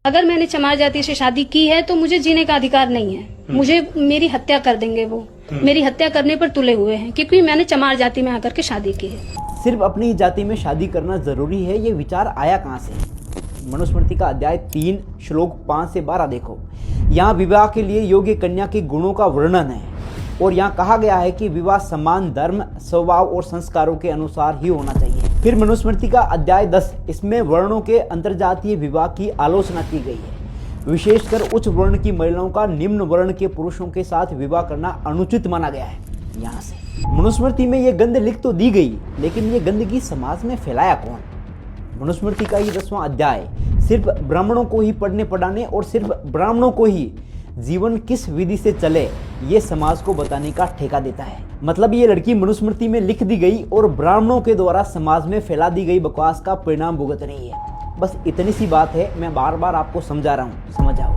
अगर मैंने चमार जाति से शादी की है तो मुझे जीने का अधिकार नहीं है। मुझे मेरी हत्या कर देंगे वो। मेरी हत्या करने पर तुले हुए हैं क्योंकि मैंने चमार जाति में आकर के शादी की है। सिर्फ अपनी जाति में शादी करना जरूरी है, ये विचार आया कहाँ से? मनुस्मृति का अध्याय 3 श्लोक 5 से 12 देखो। यहाँ विवाह के लिए योग्य कन्या के गुणों का वर्णन है और यहाँ कहा गया है कि विवाह समान धर्म, स्वभाव और संस्कारों के अनुसार ही होना चाहिए। फिर मनुस्मृति का अध्याय 10, इसमें वर्णों के अंतर्जातीय विवाह की आलोचना की गई है। विशेषकर उच्च वर्ण की महिलाओं का निम्न वर्ण के पुरुषों के साथ विवाह करना अनुचित माना गया है। यहाँ से मनुस्मृति में ये गंध लिख तो दी गई, लेकिन ये गंदगी समाज में फैलाया कौन? मनुस्मृति का ये 10वां अध्याय सिर्फ ब्राह्मणों को ही पढ़ने पढ़ाने और सिर्फ ब्राह्मणों को ही जीवन किस विधि से चले ये समाज को बताने का ठेका देता है। मतलब ये लड़की मनुस्मृति में लिख दी गई और ब्राह्मणों के द्वारा समाज में फैला दी गई बकवास का परिणाम भुगत रही है। बस इतनी सी बात है, मैं बार बार आपको समझा रहा हूँ, समझ आओ।